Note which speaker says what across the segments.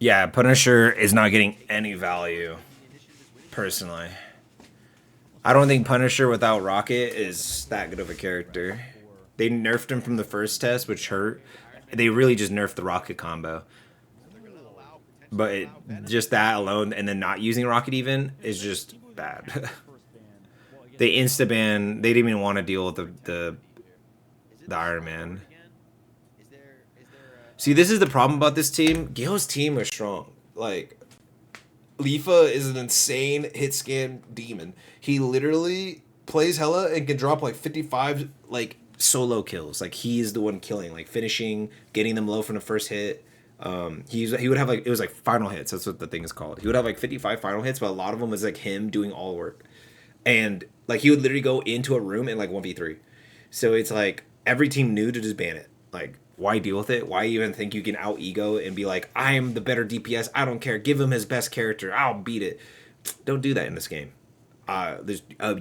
Speaker 1: Yeah, Punisher is not getting any value, personally. I don't think Punisher without Rocket is that good of a character. They nerfed him from the first test, which hurt. They really just nerfed the Rocket combo. But just that alone, and then not using Rocket even, is just bad. They insta ban. They didn't even want to deal with the Iron Man. See, this is the problem about this team. Gale's team is strong. Like, Lifa is an insane hit scan demon. He literally plays hella and can drop like 55 like solo kills. Like he's the one killing, like finishing, getting them low from the first hit. He would have like it was like final hits. That's what the thing is called. He would have like 55 final hits, but a lot of them was like him doing all work. And like he would literally go into a room and like 1v3. So it's like every team knew to just ban it. Like why deal with it? Why even think you can out ego and be like, I am the better DPS. I don't care. Give him his best character. I'll beat it. Don't do that in this game.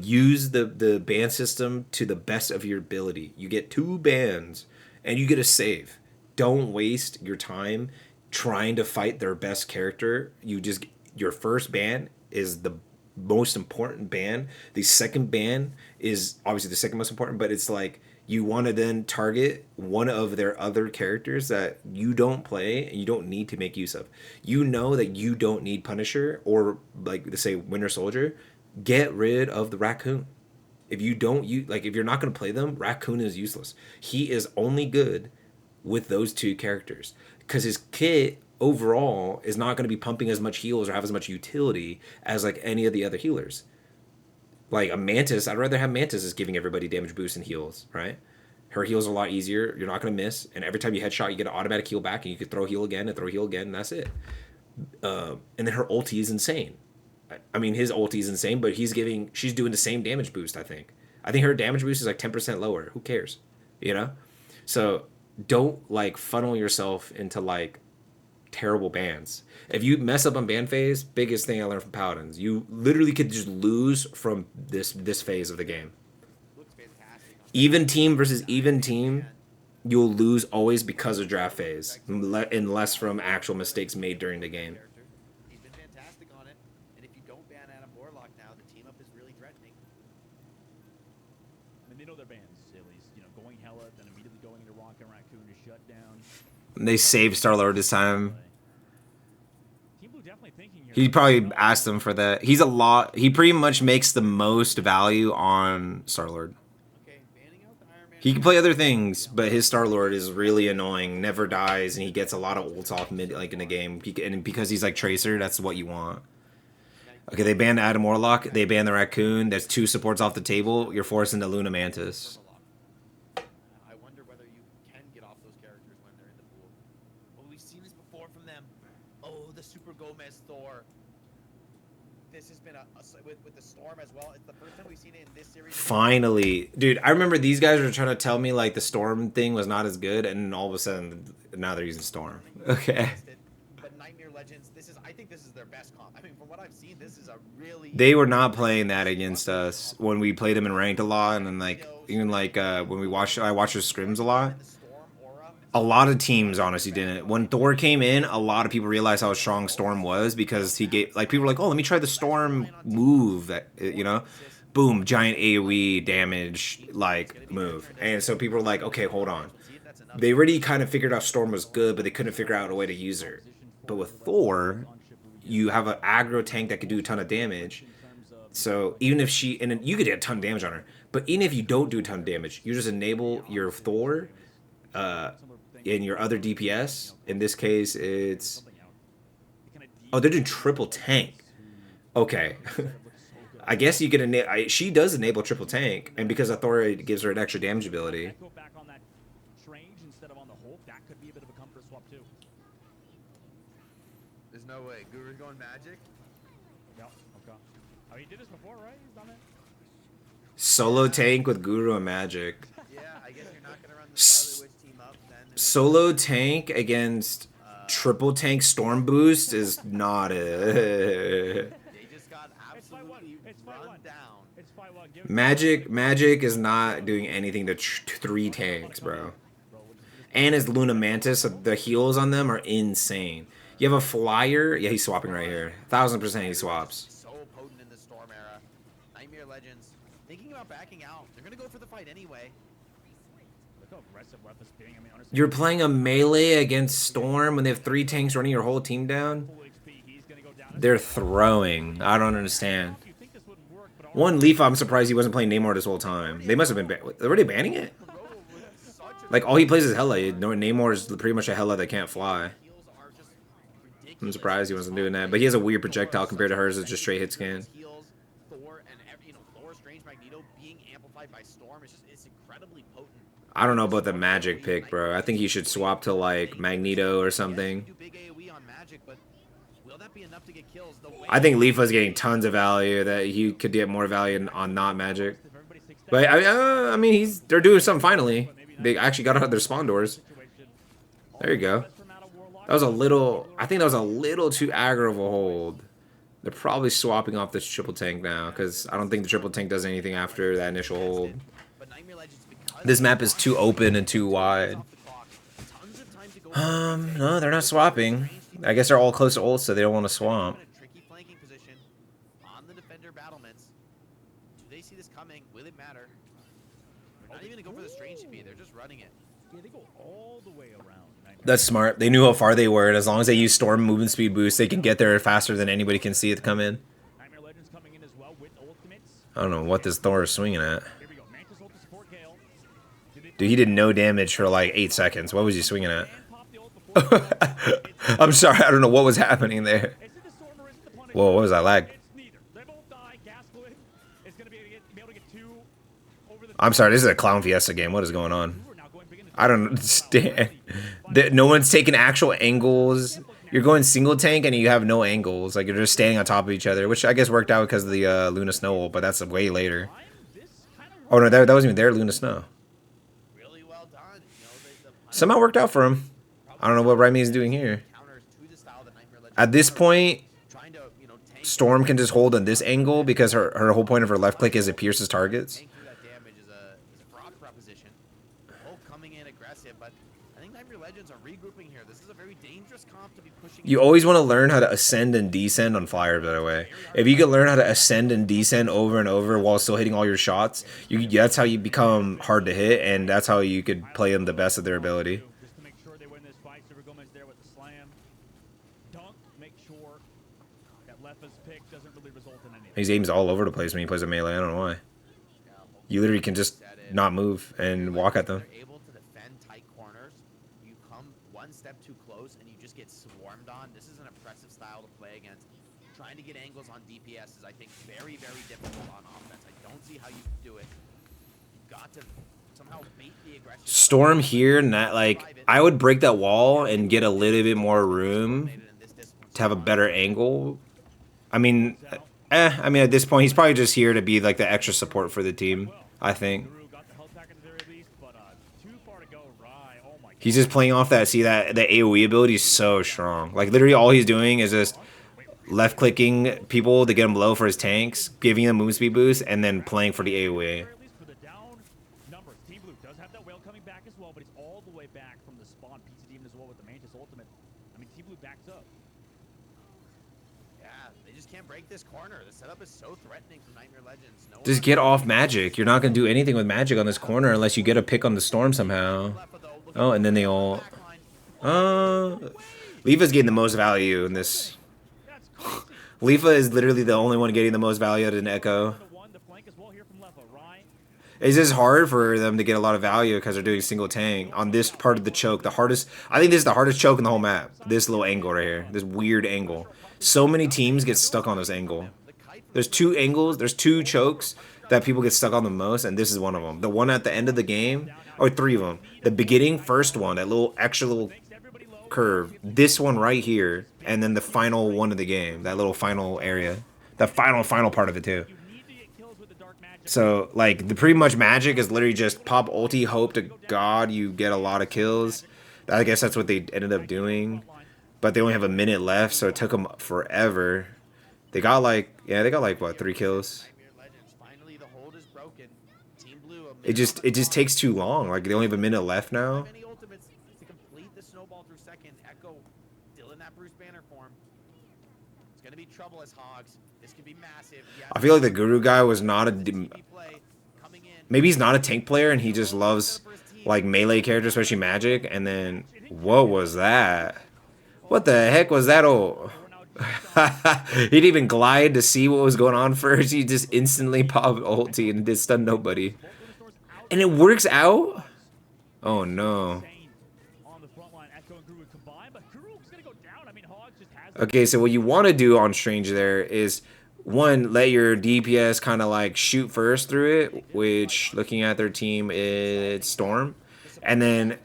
Speaker 1: Use the ban system to the best of your ability. You get 2 bans and you get a save. Don't waste your time trying to fight their best character. Your first ban is the most important ban. The second ban is obviously the second most important, but it's like you want to then target one of their other characters that you don't play and you don't need to make use of. You know that you don't need Punisher or like say Winter Soldier. Get rid of the Raccoon. If you don't use like if you're not going to play them, Raccoon is useless. He is only good with those 2 characters because his kit overall is not going to be pumping as much heals or have as much utility as like any of the other healers. Like a Mantis, I'd rather have Mantis as giving everybody damage boost and heals, right? Her heals are a lot easier. You're not going to miss, and every time you headshot, you get an automatic heal back, and you could throw heal again and throw heal again, and that's it. And then her ulti is insane. I mean, his ulti is insane, but she's doing the same damage boost. I think her damage boost is like 10% lower. Who cares, you know? So don't like funnel yourself into like terrible bans. If you mess up on ban phase, biggest thing I learned from Paladins, you literally could just lose from this phase of the game. Even team versus even team, you'll lose always because of draft phase, unless from actual mistakes made during the game.
Speaker 2: He's been fantastic on it, and if you don't ban Adam Warlock now, the team up is really threatening.
Speaker 3: I mean, they know their bans at least. You know, going hella, then immediately going into Rock and Raccoon to shut down.
Speaker 1: They saved Star-Lord this time.
Speaker 3: TeamBlue definitely thinking here.
Speaker 1: He probably asked them for that. He pretty much makes the most value on Star-Lord. He can play other things, but his Star-Lord is really annoying, never dies, and he gets a lot of ults off mid like in the game. And because he's like Tracer, that's what you want. Okay, they banned Adam Warlock, they banned the Raccoon, there's 2 supports off the table, you're forcing the Luna Mantis.
Speaker 2: I wonder whether you can get off those characters when they're in the pool. Well, we've seen this before from them. Oh, the Super Gomez Thor. This has been with the Storm as well. It's the first time we've seen it in this series.
Speaker 1: Finally. Dude, I remember these guys were trying to tell me like the Storm thing was not as good, and all of a sudden now they're using Storm. Okay.
Speaker 2: But NTMRLegends, I think this is their best comp. I mean, from what I've seen, this is a really...
Speaker 1: They were not playing that against us when we played them in ranked a lot, and then like even like when I watched their scrims a lot. A lot of teams honestly didn't. When Thor came in, a lot of people realized how strong Storm was because he gave like people were like, oh, let me try the Storm move that you know, boom, giant AOE damage like move, and so people were like, okay, hold on. They already kind of figured out Storm was good, but they couldn't figure out a way to use her. But with Thor, you have an aggro tank that can do a ton of damage. So even if you could do a ton of damage on her, but even if you don't do a ton of damage, you just enable your Thor. In your other DPS, in this case, it's... Oh, they're doing triple tank. Okay. I guess you can enable... She does enable triple tank, and because Thor gives her an extra damage ability.
Speaker 2: There's no way. Guru's going magic?
Speaker 3: Yeah, okay. Oh, he did this before, right? He's done it.
Speaker 1: Solo tank with Guru and magic.
Speaker 2: Yeah, I guess you're not going to run the Scarlet Witch team up then.
Speaker 1: Solo tank against triple tank storm boost is not
Speaker 2: They just got absolutely run down.
Speaker 1: Magic is not doing anything to 3 tanks, bro. And his Luna Mantis, the heals on them are insane. You have a flyer. Yeah, he's swapping right here. 1000% he swaps.
Speaker 2: So potent in the Storm era. Nightmare Legends thinking about backing out. They're gonna go for the fight anyway.
Speaker 3: Look how aggressive Left is being. I mean, honestly,
Speaker 1: You're playing a melee against Storm when they have 3 tanks running your whole team down?
Speaker 3: full HP. He's gonna go down.
Speaker 1: They're throwing. I don't understand. One, Leaf, I'm surprised he wasn't playing Namor this whole time. They must have been... They're already banning it? Like, all he plays is Hela. Namor is pretty much a Hela that can't fly. I'm surprised he wasn't doing that. But he has a weird projectile compared to hers. It's just straight hit scan.
Speaker 2: Thor and Thor, Strange, Magneto being amplified by Storm. It's incredibly potent.
Speaker 1: I don't know about the Magic pick, bro. I think he should swap to, like, Magneto or something. I think Leafa's getting tons of value. That he could get more value on not Magic. But, I mean, they're doing something finally. They actually got out their spawn doors. There you go. That was a little... I think that was a little too aggro of a hold. They're probably swapping off this triple tank now, because I don't think the triple tank does anything after that initial hold. This map is too open and too wide. No, they're not swapping. I guess they're all close to ult, so they don't want to swamp.
Speaker 2: Tricky flanking position on the defender battlements. Do they see this coming? Will it matter? They're not even gonna go for the Strange TP. They're just running it.
Speaker 3: Yeah, they go all the way around.
Speaker 1: That's smart. They knew how far they were, and as long as they use Storm movement speed boost, they can get there faster than anybody can see it come in.
Speaker 3: Nightmare Legends coming in as well with ultimates.
Speaker 1: I don't know what this Thor is swinging at.
Speaker 3: Here we go. Mantis ult to support Gale.
Speaker 1: Dude, he did no damage for like 8 seconds. What was he swinging at? I'm sorry, I don't know what was happening there. Whoa, what was that lag? I'm sorry, this is a Clown Fiesta game. What is going on? I don't understand. No one's taking actual angles. You're going single tank and you have no angles. Like, you're just standing on top of each other, which I guess worked out because of the Luna Snow ult, but that's way later. Oh, no, that wasn't even their Luna Snow. Somehow worked out for him. I don't know what Raimi is doing here. At this point, Storm can just hold on this angle because her whole point of her left click is it pierces targets. You always want to learn how to ascend and descend on flyers, by the way. If you can learn how to ascend and descend over and over while still hitting all your shots, that's how you become hard to hit, and that's how you could play them the best of their ability. His aim's all over the place when he plays a melee. I don't know why. You literally can just not move and walk at them.
Speaker 2: Able to defend tight corners. You come one step too close and you just get swarmed on. This is an oppressive style to play against. Trying to get angles on DPS is, I think, very, very difficult on offense. I don't see how you do it. You've got to somehow bait the aggression.
Speaker 1: Storm here, not like I would break that wall and get a little bit more room to have a better angle. I mean, at this point, he's probably just here to be like the extra support for the team, I think. He's just playing off that, see, that the AoE ability is so strong. Like, literally all he's doing is just left-clicking people to get him low for his tanks, giving them movement speed boost, and then playing for the AoE.
Speaker 3: TeamBlue does have that whale coming back as well, but he's all the way back from the spawn. Pizza Demon as well with the Mantis ultimate. I mean, TeamBlue backs up.
Speaker 2: Yeah, they just can't break this corner. The setup is so threatening from Nightmare Legends.
Speaker 1: Just get off Magic. You're not going to do anything with Magic on this corner unless you get a pick on the Storm somehow. Oh, and then they all... Leafa's getting the most value in this. Leafa is literally the only one getting the most value out of an Echo. It's just hard for them to get a lot of value because they're doing single tank on this part of the choke. The hardest... I think this is the hardest choke in the whole map. This little angle right here. This weird angle. So many teams get stuck on this angle. There's 2 angles. There's 2 chokes that people get stuck on the most, and this is one of them. The one at the end of the game... Or 3 of them. The beginning first one, that little extra little curve. This one right here, and then the final one of the game, that little final area, that final part of it too. So like the pretty much Magic is literally just pop ulti, hope to God you get a lot of kills. I guess that's what they ended up doing, but they only have a minute left, so it took them forever. They got like what, 3 kills. It just takes too long. Like they only have a minute left now.
Speaker 2: still in that Bruce Banner form. It's gonna be trouble as Hogs. This could be massive.
Speaker 1: I feel like the Guru guy was not a... Maybe he's not a tank player and he just loves like melee characters, especially magic. And then, what was that? What the heck was that? Oh, he didn't even glide to see what was going on first. He just instantly popped ulti and did stun nobody. And it works out? Oh no. Okay, so what you want to do on Strange there is, one, let your DPS kind of like shoot first through it, which looking at their team is Storm, and then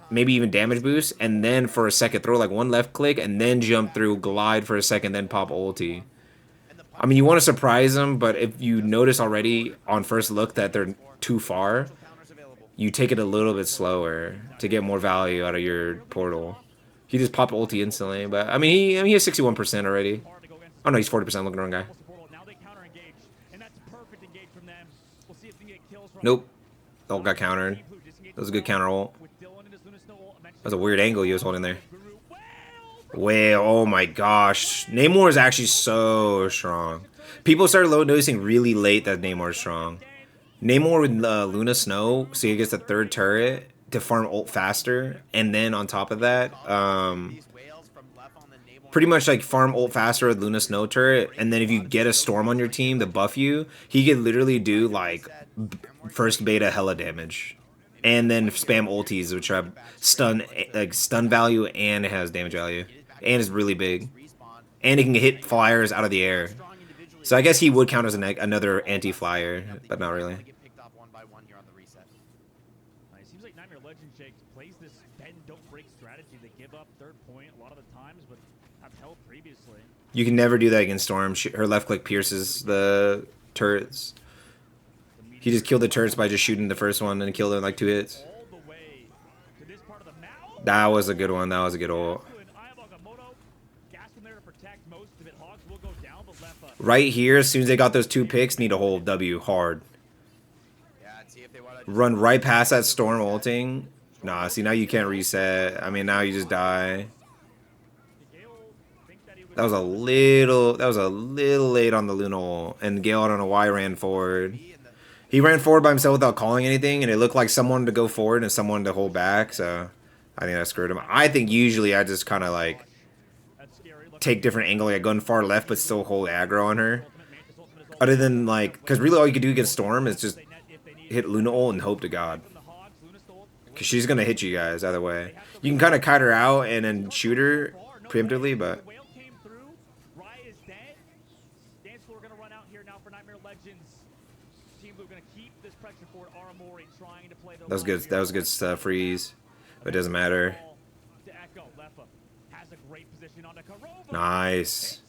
Speaker 1: maybe even damage boost, and then for a second throw like one left click, and then jump through, glide for a second, then pop ulti. I mean, you want to surprise them, but if you notice already on first look that they're too far, you take it a little bit slower to get more value out of your portal. He just popped ulti instantly, but I mean he has 61% already. Oh no, he's 40% looking wrong guy. Nope. Ult got countered. That was a good counter ult. That was a weird angle he was holding there. Well, oh my gosh. Namor is actually so strong. People started noticing really late that Namor is strong. Namor with Luna Snow, so he gets the third turret to farm ult faster, and then on top of that, pretty much like farm ult faster with Luna Snow turret, and then if you get a Storm on your team to buff you, he can literally do like first beta hella damage, and then spam ultis, which have stun value and it has damage value, and is really big, and it can hit flyers out of the air. So I guess he would count as another anti-flyer, but not really.
Speaker 3: It seems like NTMRLegends plays this bend don't break strategy. They give up third point a lot of the times, but have held previously.
Speaker 1: You can never do that against Storm. Her left click pierces the turrets. He just killed the turrets by just shooting the first one and killed it in like 2 hits. That was a good one. That was a good ult. Right here, as soon as they got those 2 picks, need to hold W hard. Run right past that Storm ulting. Nah, see, now you can't reset. I mean, now you just die. That was a little late on the Luna ult. And Gale, I don't know why, ran forward. He ran forward by himself without calling anything, and it looked like someone to go forward and someone to hold back, so I think that screwed him. I think usually I just kind of like take different angle, like going far left but still hold aggro on her. Other than like, because really all you can do against Storm is just hit Luna ult and hope to God. Because she's going to hit you guys either way. You can kind of kite her out and then shoot her preemptively, but... That was good. That was good stuff. Freeze. But it doesn't matter. Nice.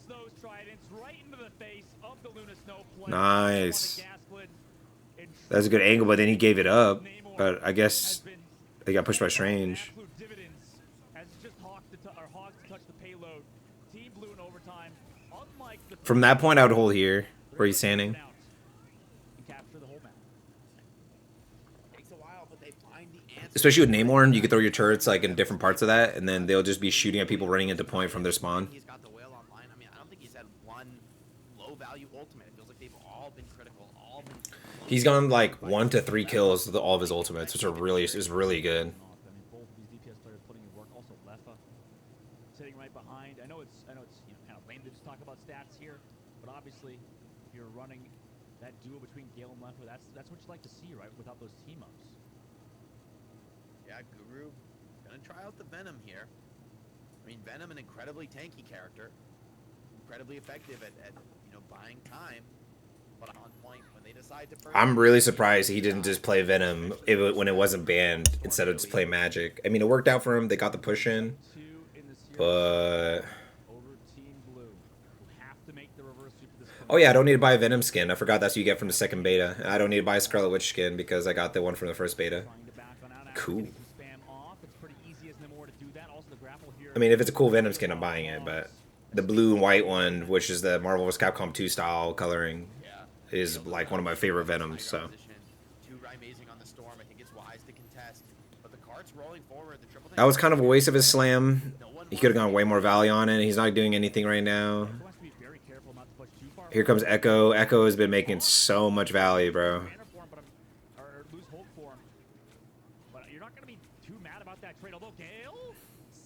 Speaker 1: Nice. That's a good angle, but then he gave it up. But I guess they got pushed by Strange. From that point, I would hold here, where he's standing. Especially with Namor, you can throw your turrets like in different parts of that, and then they'll just be shooting at people running into point from their spawn. He's gone like 1 to 3 kills with all of his ultimates, which are really good.
Speaker 3: Sitting right behind. I know it's kind of lame to just talk about stats here, but obviously if you're running that duo between Gale and Leffa, that's what you like to see, right? Without those team ups.
Speaker 2: Yeah, Guru gonna try out the Venom here. I mean, Venom, an incredibly tanky character, incredibly effective at buying time, but on point when they decide to.
Speaker 1: I'm really surprised he didn't just play Venom when it wasn't banned instead of just play Magic. I mean, it worked out for him. They got the push in, but. Oh yeah, I don't need to buy a Venom skin. I forgot that's what you get from the second beta. I don't need to buy a Scarlet Witch skin because I got the one from the first beta. Cool. I mean, if it's a cool Venom skin, I'm buying it, but the blue and white one, which is the Marvel vs. Capcom 2 style coloring, is like one of my favorite Venoms, so. That was kind of a waste of his slam. He could have gone way more value on it. He's not doing anything right now.
Speaker 3: Echo has to be very careful not to push too far.
Speaker 1: Here comes Echo. Echo has been making so much value, bro.
Speaker 3: Banner for him, but or lose hold for him. But you're not going to be too mad about that trade. Although Gale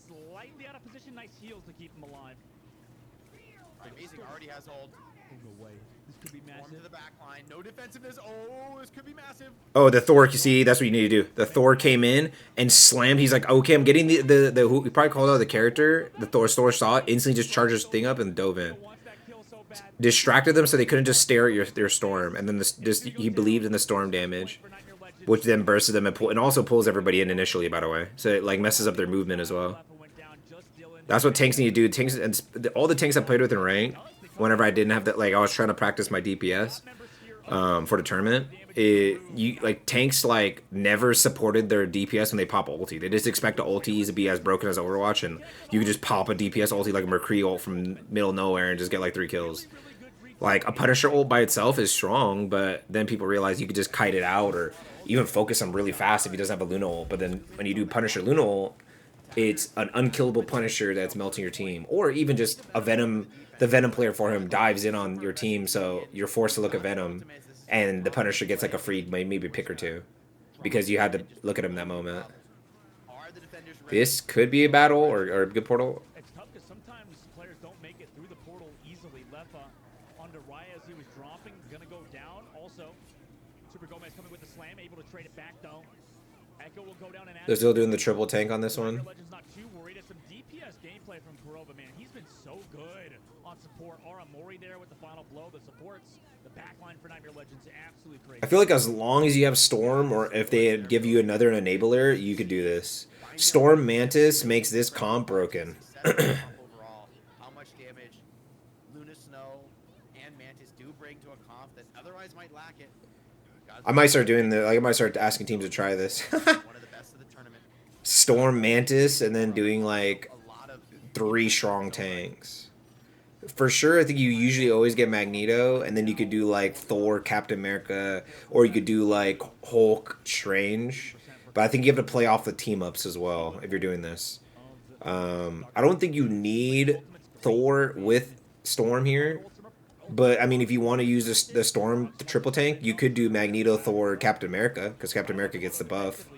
Speaker 3: slightly out of position, nice heals to keep him alive.
Speaker 2: Amazing already has hold.
Speaker 3: Oh, no way. This could be
Speaker 2: Form to
Speaker 3: massive.
Speaker 2: the back line. No defensiveness. Oh, this could be massive.
Speaker 1: Oh, the Thor. You see, that's what you need to do. The Thor came in and slammed. He's like, okay, I'm getting the who he probably called out the character. The Thor saw it, instantly just charged his thing up and dove in.
Speaker 3: Wants that kill so bad.
Speaker 1: Distracted them so they couldn't just stare at their storm. And then he believed in the storm damage,
Speaker 3: For Nightmare Legends.
Speaker 1: which then bursted them and also pulls everybody in initially, by the way. So it like messes up their movement as well.
Speaker 3: Went down, just Dylan.
Speaker 1: That's what tanks need to do. Tanks and all the tanks I played with in rank, whenever I didn't have that, like I was trying to practice my DPS for the tournament. Tanks like never supported their DPS when they pop ulti. They just expect the ultis to be as broken as Overwatch, and you could just pop a DPS ulti like a McCree ult from middle of nowhere and just get like 3 kills. Like a Punisher ult by itself is strong, but then people realize you could just kite it out or even focus him really fast if he doesn't have a Luna ult. But then when you do Punisher Luna ult, it's an unkillable Punisher that's melting your team, or even just a Venom. The Venom player for him dives in on your team, so you're forced to look at Venom, and the Punisher gets like a free maybe pick or two, because you had to look at him that moment.
Speaker 2: Are the defenders ready?
Speaker 1: This could be a battle or a good portal.
Speaker 3: It's tough because sometimes players don't make it through the portal easily. Lefa onto Raya as he was dropping, gonna go down. Also, Super Gomez coming with the slam, able to trade it back though. Echo will go down and
Speaker 1: They're still doing the triple tank on this one.
Speaker 3: Legends not too worried at some DPS gameplay from Kurova, man. He's been so good on support. Aramori there with the final blow. The supports, the backline for Nightmare Legends, absolutely crazy.
Speaker 1: I feel like as long as you have Storm, or if they give you another enabler, you could do this. Storm Mantis makes this comp broken.
Speaker 2: Overall, how much damage Luna Snow and Mantis do bring to a comp that otherwise might lack it.
Speaker 1: I might start doing I might start asking teams to try this.
Speaker 2: One of the best of the tournament.
Speaker 1: Storm Mantis and then doing like
Speaker 2: A lot of
Speaker 1: 3 strong tanks. For sure, I think you usually always get Magneto, and then you could do like Thor, Captain America, or you could do like Hulk, Strange. But I think you have to play off the team ups as well if you're doing this. I don't think you need Thor with Storm here. But I mean, if you want to use the Storm, the triple tank, you could do Magneto, Thor, Captain America, because Captain America gets the buff.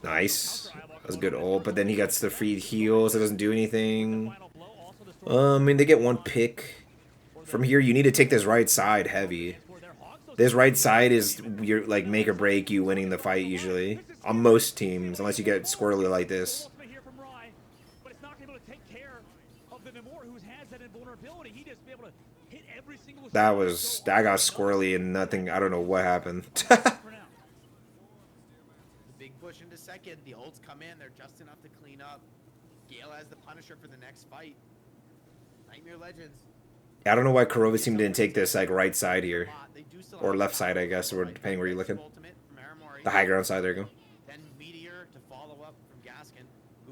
Speaker 1: Nice. That was a good ult, but then he gets the free heals. It doesn't do anything. I mean, they get 1 pick. From here, you need to take this right side heavy. This right side is your like make or break you winning the fight usually on most teams, unless you get squirrely like this. That got squirrely and nothing. I don't know what happened.
Speaker 2: the big push into second. The ults come in. They're just enough to clean up. Gale has the Punisher for the next fight. Nightmare Legends.
Speaker 1: I don't know why Kurova team didn't take this like right side here,
Speaker 2: They do still
Speaker 1: or
Speaker 2: have
Speaker 1: left side, I guess, or depending where you're looking.
Speaker 2: ultimate from Aramori.
Speaker 1: The high ground side. There you go.
Speaker 2: Then Meteor to follow up from Gaskin.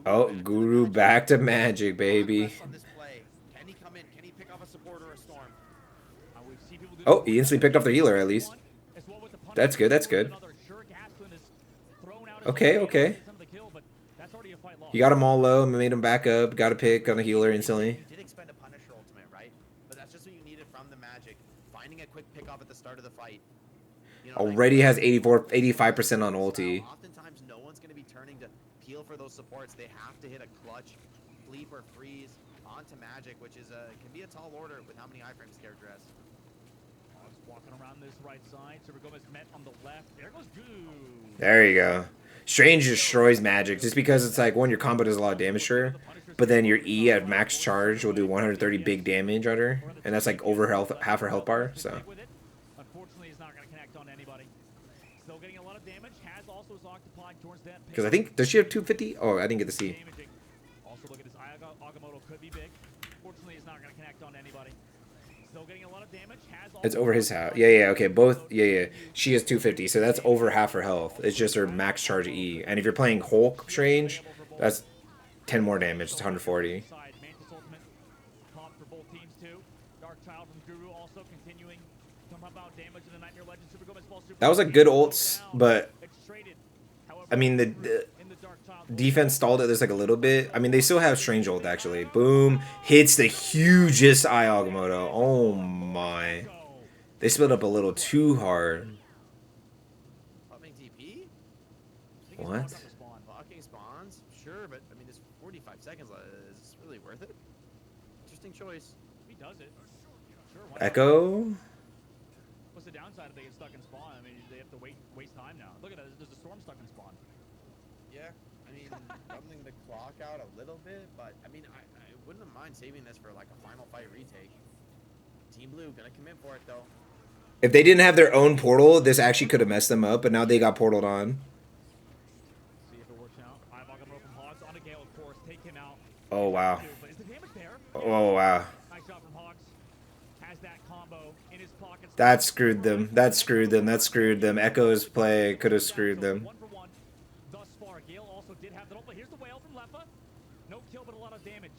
Speaker 1: Oh, Guru back to Magic, baby.
Speaker 2: On this play. Can he come in? Can he pick off a support or a storm?
Speaker 1: Oh, he instantly picked off the healer at least. That's good. That's good. Okay, okay. You got them all low, made them back up, got a pick on the healer instantly.
Speaker 2: You did expend a Punisher ultimate, right? But that's just what you needed from the Magic. Finding a quick pick off at the start of the fight. You know,
Speaker 1: Already has 85% on ulti.
Speaker 2: Oftentimes, no one's going to be turning to peel for those supports. They have to hit a clutch, bleep or freeze onto Magic, which is can be a tall order with how many iframes character has.
Speaker 3: Walking around this right side. Super Gomez met on the left. There goes Goo.
Speaker 1: There you go. Strange destroys Magic just because it's like, one, your combo does a lot of damage to her, but then your E at max charge will do 130 big damage on her, and that's like over half her health bar. So.
Speaker 3: Unfortunately, he's not going to connect on anybody. Still getting a lot of damage. Has also his octopi towards that.
Speaker 1: Because I think, does she have 250? Oh, I didn't get to see.
Speaker 3: Also look at his Agamotto could be big. Fortunately, he's not going to connect on anybody. Still getting a lot of damage.
Speaker 1: It's over his house. Yeah, okay, both, yeah. She has 250, so that's over half her health. It's just her max charge E. And if you're playing Hulk Strange, that's 10 more damage. It's 140. That was a good ult, but I mean defense stalled it. There's like a little bit. I mean, they still have Strange Ult actually. Boom. Hits the hugest Eye Agamotto. Oh my. They split up a little too hard.
Speaker 2: Popping TP?
Speaker 1: What?
Speaker 2: Blocking spawns? Sure, but I mean, this 45 seconds, is this really worth it? Interesting choice.
Speaker 3: He does it. Sure, why not?
Speaker 1: Echo?
Speaker 3: What's the downside if they get stuck in spawn? I mean, they have to waste time now. Look at that. There's a storm stuck in spawn.
Speaker 2: Yeah, I mean, doubling the clock out a little bit, but I mean, I wouldn't mind saving this for like a final fight retake. TeamBlue gonna commit for it though.
Speaker 1: If they didn't have their own portal, this actually could have messed them up, but now they got portaled on.
Speaker 3: See if it works out. Agamotto from Hogs on a Gale, of course. Take him out.
Speaker 1: Oh, wow.
Speaker 3: But is the damage there?
Speaker 1: Oh, wow.
Speaker 3: Nice shot from Hogs. Has that combo in his pocket.
Speaker 1: That screwed them. That screwed them. That screwed them. Echo's play could have screwed them.
Speaker 3: 1 for 1 thus far. Gale also did have the ult, but here's the whale from Lefa. No kill, but a lot of damage.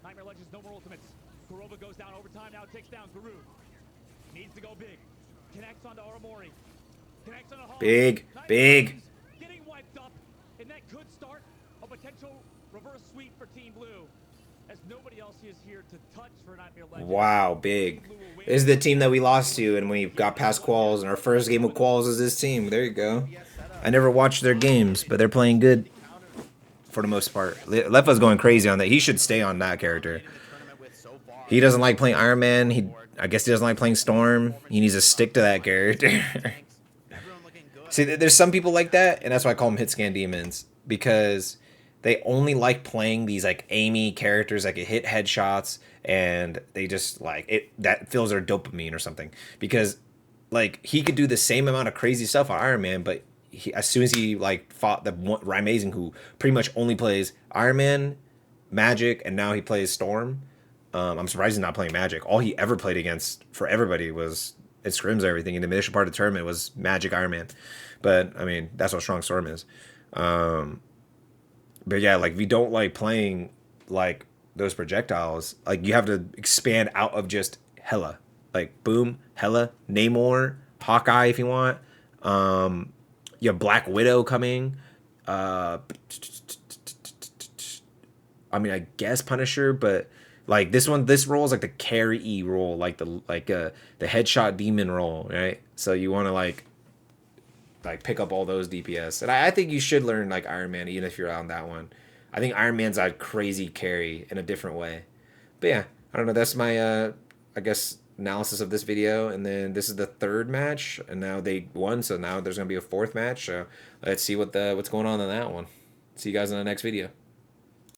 Speaker 3: Nightmare Legends, no more ultimates. Kurova goes down overtime, now takes down Guru. Needs to go big. Connects onto Aramori. Connects on a Hog.
Speaker 1: Big, big.
Speaker 3: Getting wiped up, and that could start a potential reverse sweep for TeamBlue, as nobody else is here to touch for Nightmare Legends.
Speaker 1: Wow, big. This is the team that we lost to, and we got past quals, and our first game of quals is this team. There you go. I never watched their games, but they're playing good for the most part. Lefa's going crazy on that. He should stay on that character. He doesn't like playing Iron Man. I guess he doesn't like playing Storm. He needs to stick to that character. See, there's some people like that, and that's why I call them hit scan demons, because they only like playing these like aimey characters that can hit headshots, and they just like it. That fills their dopamine or something. Because like he could do the same amount of crazy stuff on Iron Man, but as soon as he like fought the Rymazing, who pretty much only plays Iron Man, Magic, and now he plays Storm. I'm surprised he's not playing Magic. All he ever played against for everybody was it scrims and everything. In the initial part of the tournament was Magic, Iron Man. But I mean, that's what strong Storm is. But yeah, like if you don't like playing like those projectiles, like you have to expand out of just Hela. Like boom, Hela, Namor, Hawkeye if you want. You have Black Widow coming. I mean, I guess Punisher, but like this role is like the carry role, like the headshot demon role, right? So you want to like pick up all those DPS, and I think you should learn like Iron Man even if you're on that one. I think Iron Man's a crazy carry in a different way. But yeah, I don't know. That's my I guess analysis of this video, and then this is the third match, and now they won, so now there's gonna be a fourth match. So let's see what's going on in that one. See you guys in the next video.